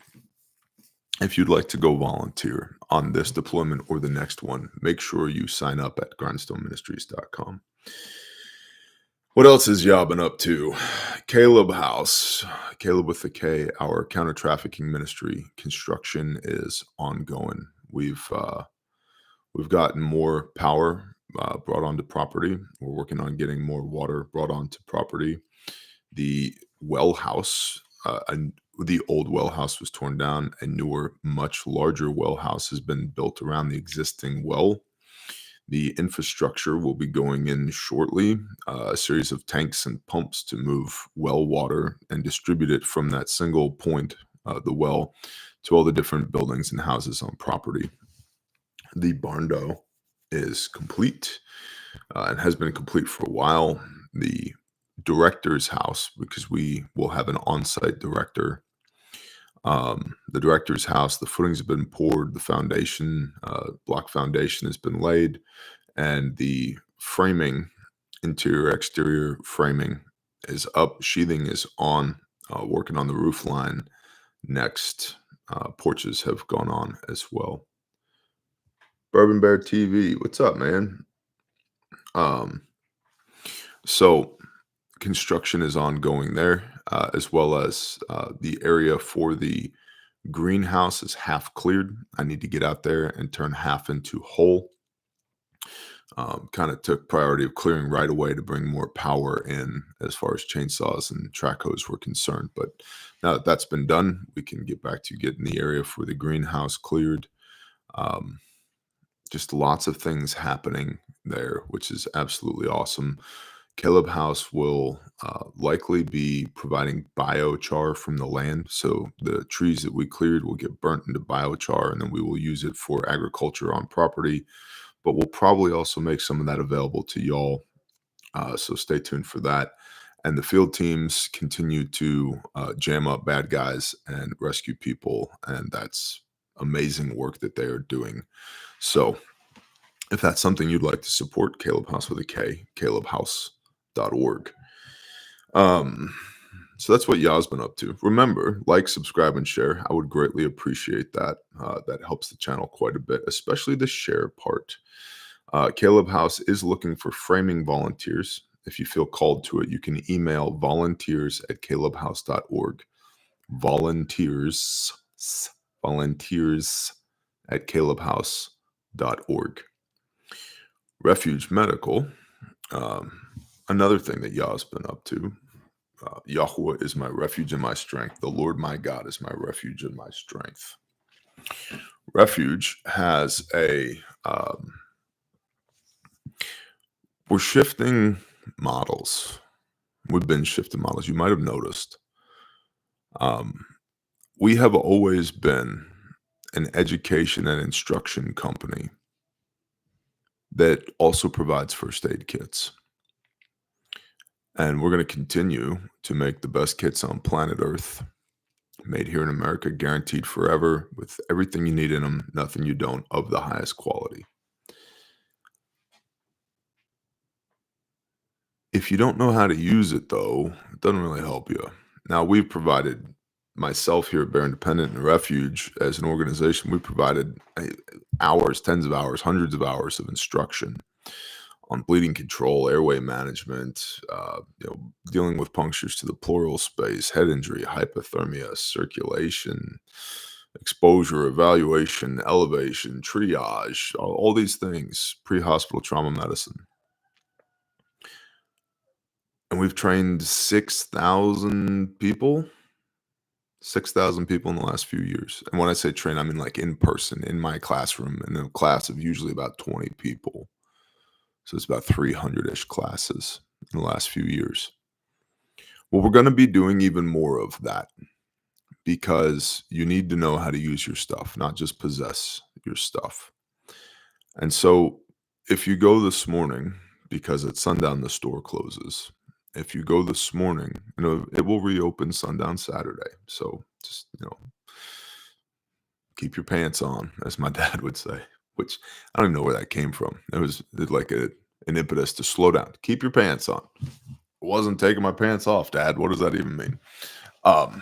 if you'd like to go volunteer on this deployment or the next one, make sure you sign up at grindstoneministries.com. What else has Yah been up to? Caleb House, Caleb with the K, our counter-trafficking ministry. Construction is ongoing. We've gotten more power brought onto property. We're working on getting more water brought onto property. The well house and the old well house was torn down. A newer, much larger well house has been built around the existing well. The infrastructure will be going in shortly, a series of tanks and pumps to move well water and distribute it from that single point, the well, to all the different buildings and houses on property. The barn dough is complete and has been complete for a while. The director's house, because we will have an on-site director. The director's house, the footings have been poured, the foundation, block foundation has been laid, and the framing, interior, exterior framing is up. Sheathing is on, working on the roof line next. Porches have gone on as well. Bourbon Bear TV, what's up, man? Um, so construction is ongoing there, as well as the area for the greenhouse is half cleared. I need to get out there and turn half into whole. Kind of took priority of clearing right away to bring more power in as far as chainsaws and track hose were concerned. But now that that's been done, we can get back to getting the area for the greenhouse cleared. Just lots of things happening there, which is absolutely awesome. Caleb House will likely be providing biochar from the land. So the trees that we cleared will get burnt into biochar, and then we will use it for agriculture on property. But we'll probably also make some of that available to y'all. So stay tuned for that. And the field teams continue to jam up bad guys and rescue people. And that's amazing work that they are doing. So if that's something you'd like to support, Caleb House with a K, calebhouse.org. So that's what Yah's been up to. Remember, like, subscribe, and share. I would greatly appreciate that. That helps the channel quite a bit, especially the share part. Caleb House is looking for framing volunteers. If you feel called to it, you can email volunteers@calebhouse.org. Volunteers at calebhouse.org. Refuge Medical, another thing that Yah's been up to. Yahweh is my refuge and my strength. The Lord my God is my refuge and my strength. Refuge has a, we're shifting models. We've been shifting models. You might have noticed. We have always been an education and instruction company that also provides first aid kits. And we're going to continue to make the best kits on planet Earth, made here in America, guaranteed forever, with everything you need in them, nothing you don't, of the highest quality. If you don't know how to use it, though, it doesn't really help you. Now, we've provided, myself here at Bear Independent and Refuge, as an organization, we provided hours, tens of hours, hundreds of hours of instruction on bleeding control, airway management, dealing with punctures to the pleural space, head injury, hypothermia, circulation, exposure, evaluation, elevation, triage, all these things, pre-hospital trauma medicine. And we've trained 6,000 people. 6,000 people in the last few years. And when I say train, I mean like in person, in my classroom, in a class of usually about 20 people. So it's about 300-ish classes in the last few years. Well, we're going to be doing even more of that because you need to know how to use your stuff, not just possess your stuff. And so if you go this morning, because at sundown the store closes, if you go this morning, it will reopen sundown Saturday. So just, keep your pants on, as my dad would say, which I don't even know where that came from. It was like an impetus to slow down. Keep your pants on. I wasn't taking my pants off, Dad. What does that even mean? But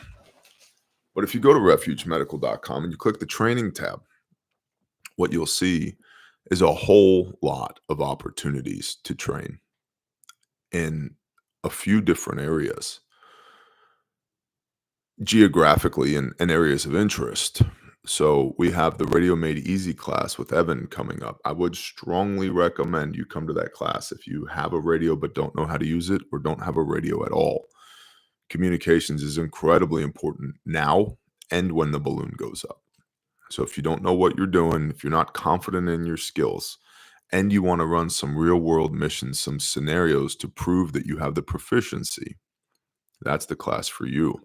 if you go to refugemedical.com and you click the training tab, what you'll see is a whole lot of opportunities to train in a few different areas geographically and areas of interest. So we have the Radio Made Easy class with Evan coming up. I would strongly recommend you come to that class if you have a radio but don't know how to use it or don't have a radio at all. Communications is incredibly important now and when the balloon goes up. So if you don't know what you're doing, if you're not confident in your skills, and you want to run some real world missions, some scenarios to prove that you have the proficiency, that's the class for you.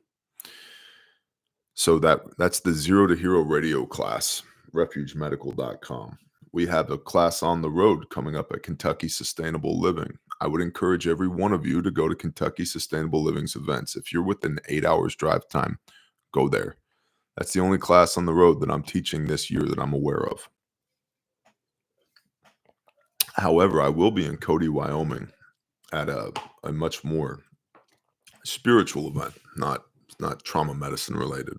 So that's the Zero to Hero Radio class, refugemedical.com. We have a class on the road coming up at Kentucky Sustainable Living. I would encourage every one of you to go to Kentucky Sustainable Living's events. If you're within 8 hours drive time, go there. That's the only class on the road that I'm teaching this year that I'm aware of. However, I will be in Cody, Wyoming at a much more spiritual event, not trauma medicine related.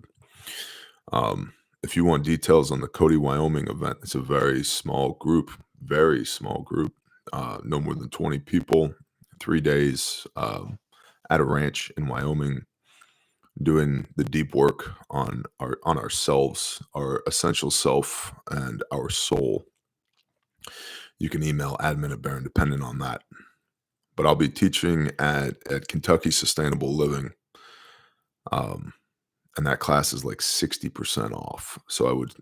If you want details on the Cody, Wyoming event, it's a very small group, no more than 20 people, 3 days at a ranch in Wyoming, doing the deep work on ourselves, our essential self, and our soul. You can email admin@Barron dependent on that. But I'll be teaching at Kentucky Sustainable Living. And that class is like 60% off. So I would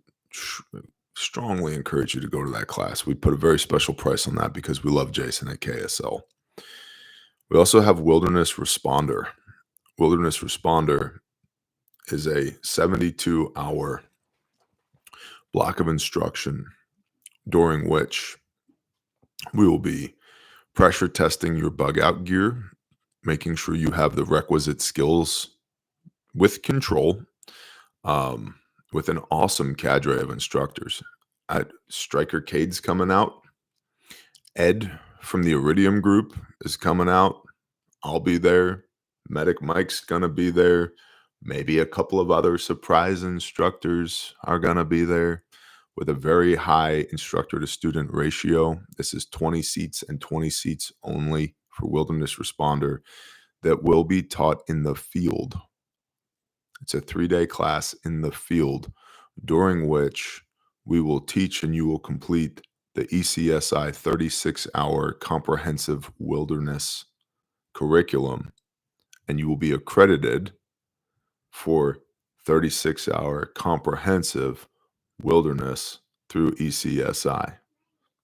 strongly encourage you to go to that class. We put a very special price on that because we love Jason at KSL. We also have Wilderness Responder. Wilderness Responder is a 72-hour block of instruction during which we will be pressure testing your bug out gear, making sure you have the requisite skills with control, with an awesome cadre of instructors. Striker Cade's coming out. Ed from the Iridium Group is coming out. I'll be there. Medic Mike's going to be there. Maybe a couple of other surprise instructors are going to be there with a very high instructor to student ratio. This is 20 seats and 20 seats only for Wilderness Responder that will be taught in the field. It's a 3-day class in the field during which we will teach and you will complete the ECSI 36-hour comprehensive wilderness curriculum, and you will be accredited for 36-hour comprehensive wilderness through ECSI.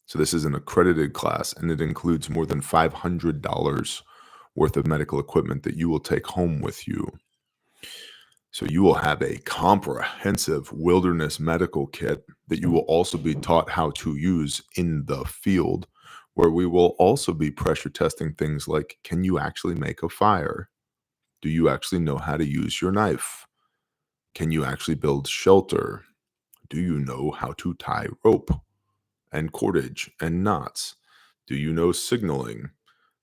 So this is an accredited class, and it includes more than $500 worth of medical equipment that you will take home with you. So you will have a comprehensive wilderness medical kit that you will also be taught how to use in the field, where we will also be pressure testing things like, can you actually make a fire? Do you actually know how to use your knife? Can you actually build shelter? Do you know how to tie rope and cordage and knots? Do you know signaling?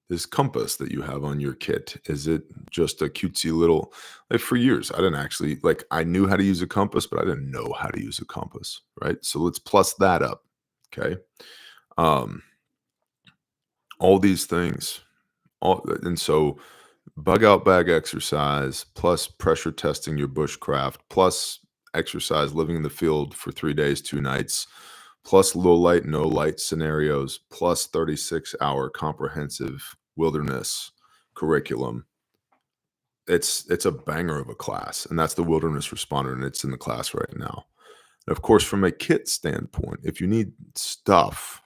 This compass that you have on your kit, is it just a cutesy little, like for years, I didn't actually, like I knew how to use a compass, but I didn't know how to use a compass, right? So let's plus that up, okay? All these things, and so bug out bag exercise, plus pressure testing your bushcraft, plus exercise living in the field for 3 days, 2 nights, plus low light, no light scenarios, plus 36-hour comprehensive wilderness curriculum. It's a banger of a class, and that's the Wilderness Responder, and it's in the class right now. And of course, from a kit standpoint, if you need stuff,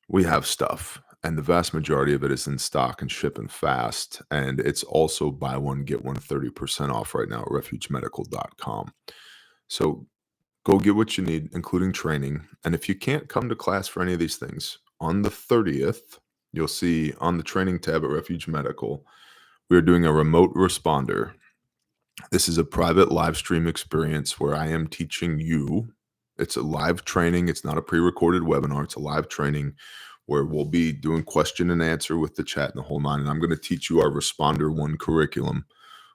we have stuff, and the vast majority of it is in stock and shipping fast, and it's also buy one, get one 30% off right now at refugemedical.com. So go get what you need, including training. And if you can't come to class for any of these things, on the 30th, you'll see on the training tab at Refuge Medical, we're doing a remote responder. This is a private live stream experience where I am teaching you. It's a live training. It's not a pre-recorded webinar. It's a live training where we'll be doing question and answer with the chat and the whole nine. And I'm going to teach you our Responder 1 curriculum,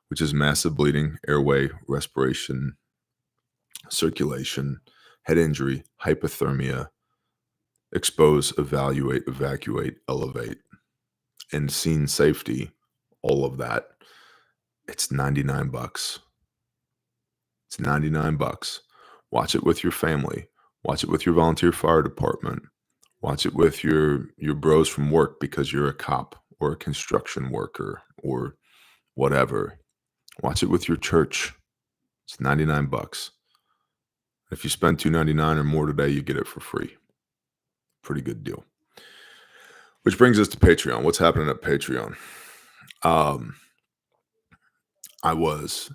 which is massive bleeding, airway, respiration, circulation, head injury, hypothermia, expose, evaluate, evacuate, elevate, and scene safety, all of that. It's $99. It's $99. Watch it with your family. Watch it with your volunteer fire department. Watch it with your bros from work because you're a cop or a construction worker or whatever. Watch it with your church. It's $99. If you spend $2.99 or more today, you get it for free. Pretty good deal. Which brings us to Patreon. What's happening at Patreon? I was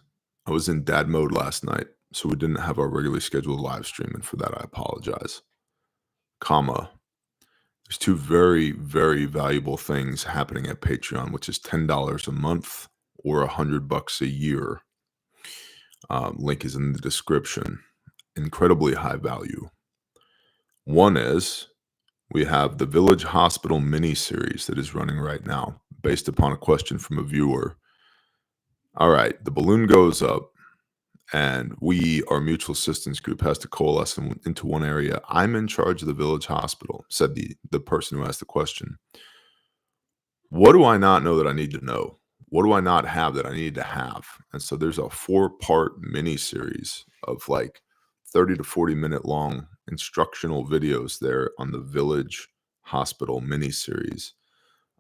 in dad mode last night, so we didn't have our regularly scheduled live stream, and for that I apologize. There's two very, very valuable things happening at Patreon, which is $10 a month or $100 a year. Link is in the description. Incredibly high value. One is we have the Village Hospital mini-series that is running right now, based upon a question from a viewer. All right, the balloon goes up, and our mutual assistance group has to coalesce into one area. I'm in charge of the Village Hospital, said the person who asked the question. What do I not know that I need to know? What do I not have that I need to have? And so there's a 4-part mini series of like 30 to 40 minute long instructional videos there on the Village Hospital mini series.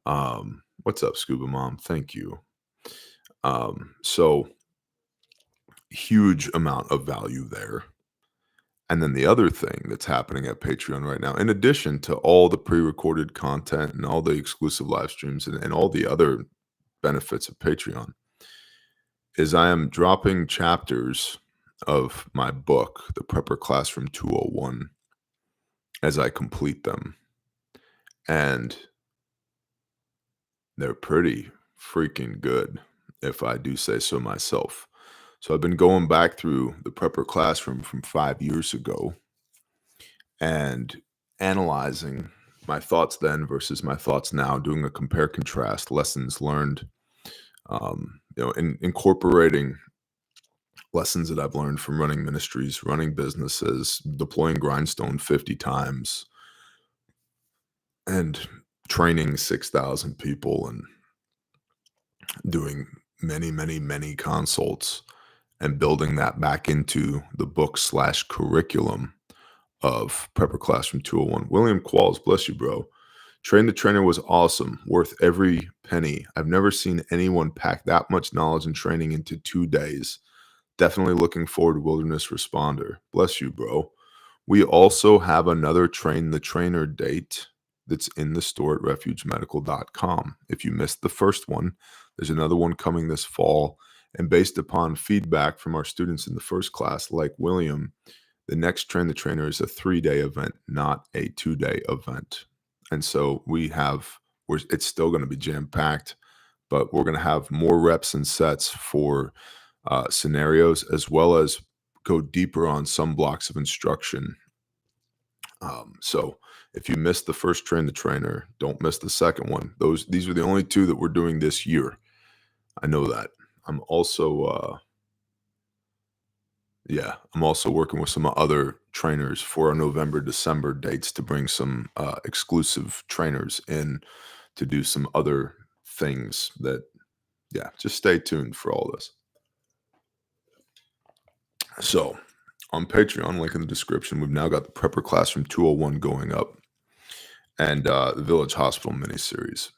What's up, Scuba Mom? Thank you. So huge amount of value there. And then the other thing that's happening at Patreon right now, in addition to all the pre-recorded content and all the exclusive live streams and all the other benefits of Patreon, is I am dropping chapters of my book, The Prepper Classroom 201, as I complete them. And they're pretty freaking good, if I do say so myself. So I've been going back through the Prepper Classroom from 5 years ago and analyzing my thoughts then versus my thoughts now, doing a compare contrast, lessons learned, incorporating lessons that I've learned from running ministries, running businesses, deploying Grindstone 50 times, and training 6,000 people and doing many, many, many consults and building that back into the book/curriculum of Prepper Classroom 201. William Qualls, bless you, bro. Train the Trainer was awesome, worth every penny. I've never seen anyone pack that much knowledge and training into 2 days. Definitely looking forward to Wilderness Responder. Bless you, bro. We also have another Train the Trainer date that's in the store at refugemedical.com. If you missed the first one, there's another one coming this fall. And based upon feedback from our students in the first class, like William, the next Train the Trainer is a 3-day event, not a 2-day event. And so it's still going to be jam-packed, but we're going to have more reps and sets for scenarios, as well as go deeper on some blocks of instruction. So if you missed the first Train the Trainer, don't miss the second one. These are the only 2 that we're doing this year. I know that. I'm also working with some other trainers for our November, December dates to bring some exclusive trainers in to do some other things just stay tuned for all this. So on Patreon, link in the description, we've now got the Prepper Classroom 201 going up and the Village Hospital mini-series.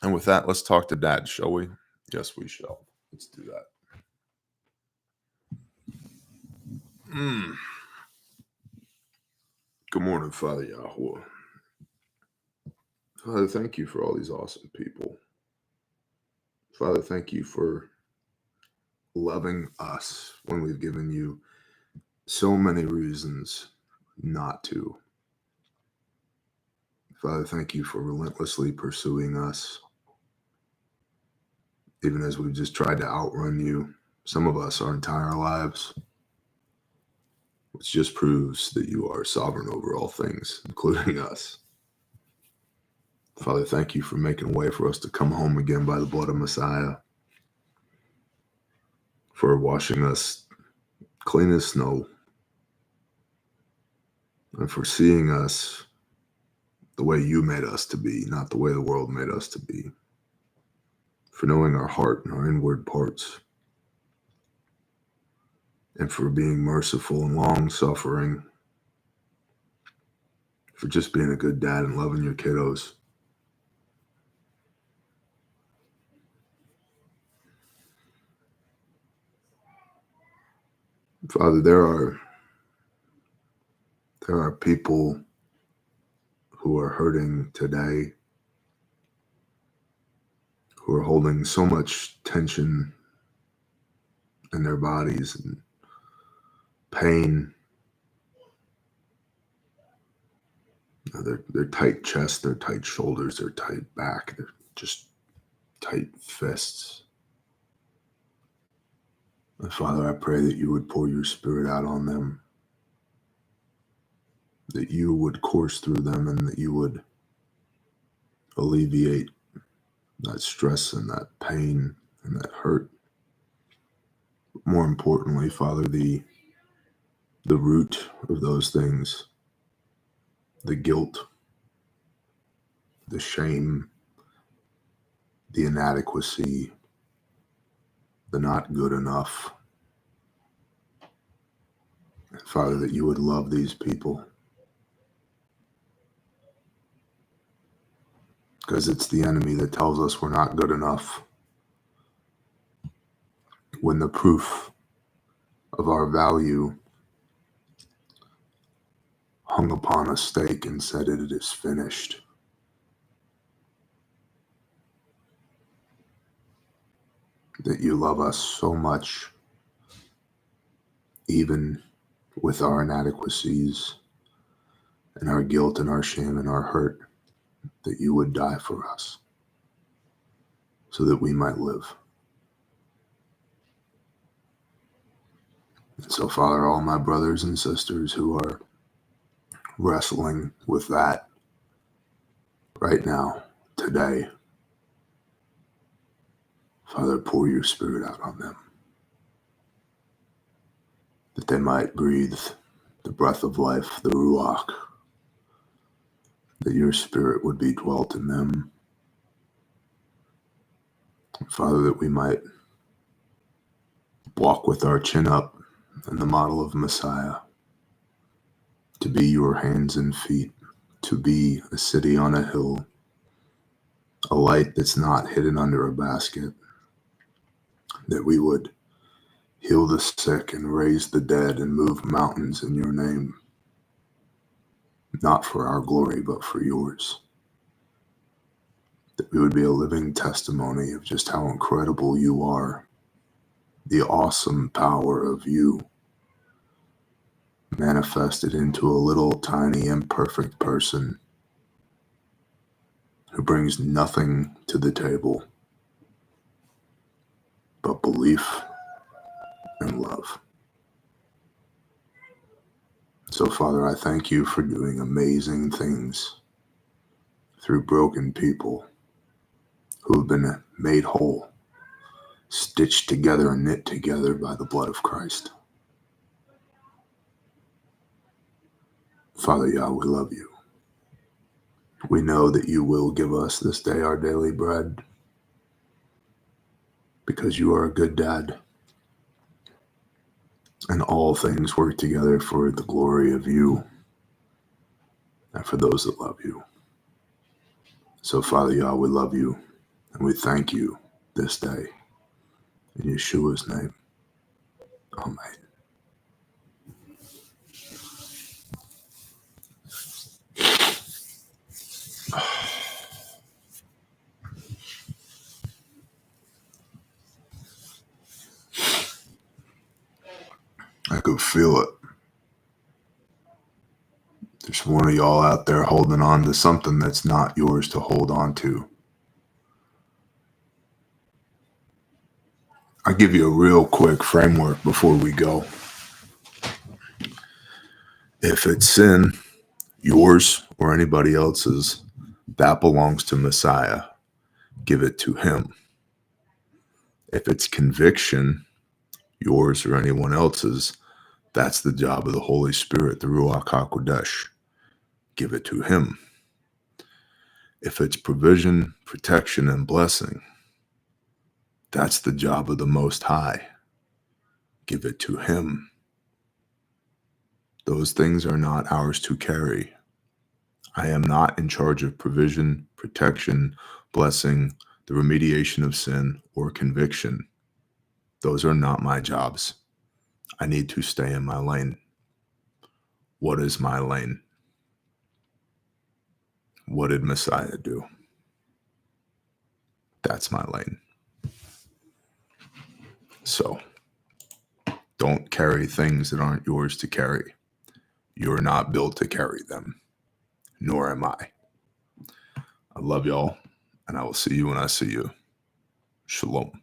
And with that, let's talk to Dad, shall we? Yes, we shall. Let's do that. Good morning, Father Yahweh. Father, thank you for all these awesome people. Father, thank you for loving us when we've given you so many reasons not to. Father, thank you for relentlessly pursuing us, even as we've just tried to outrun you, some of us, our entire lives, which just proves that you are sovereign over all things, including us. Father, thank you for making a way for us to come home again by the blood of Messiah, for washing us clean as snow, and for seeing us the way you made us to be, not the way the world made us to be, for knowing our heart and our inward parts, and for being merciful and long-suffering, for just being a good dad and loving your kiddos. Father, there are people who are hurting today, who are holding so much tension in their bodies and pain. Their tight chest, their tight shoulders, their tight back, their just tight fists. And Father, I pray that you would pour your Spirit out on them, that you would course through them, and that you would alleviate that stress and that pain and that hurt. But more importantly, Father, the root of those things, the guilt, the shame, the inadequacy, the not good enough. And Father, that you would love these people, because it's the enemy that tells us we're not good enough, when the proof of our value hung upon a stake and said it is finished. That you love us so much, even with our inadequacies and our guilt and our shame and our hurt, that you would die for us so that we might live. And so, Father, all my brothers and sisters who are wrestling with that right now, today, Father, pour your Spirit out on them, that they might breathe the breath of life, the Ruach, that your Spirit would be dwelt in them. Father, that we might walk with our chin up in the model of Messiah, to be your hands and feet, to be a city on a hill, a light that's not hidden under a basket, that we would heal the sick and raise the dead and move mountains in your name, not for our glory, but for yours. That we would be a living testimony of just how incredible you are, the awesome power of you manifested into a little tiny imperfect person who brings nothing to the table but belief and love. So, Father, I thank you for doing amazing things through broken people who have been made whole, stitched together and knit together by the blood of Christ. Father Yah, we love you. We know that you will give us this day our daily bread, because you are a good dad, and all things work together for the glory of you and for those that love you. So, Father Yah, we love you, and we thank you this day. In Yeshua's name, amen. I could feel it. There's one of y'all out there holding on to something that's not yours to hold on to. I'll give you a real quick framework before we go. If it's sin, yours or anybody else's, that belongs to Messiah. Give it to him. If it's conviction, yours or anyone else's, that's the job of the Holy Spirit, the Ruach HaKodesh. Give it to him. If it's provision, protection, and blessing, that's the job of the Most High. Give it to him. Those things are not ours to carry. I am not in charge of provision, protection, blessing, the remediation of sin, or conviction. Those are not my jobs. I need to stay in my lane. What is my lane? What did Messiah do? That's my lane. So don't carry things that aren't yours to carry. You're not built to carry them, nor am I. I love y'all, and I will see you when I see you. Shalom.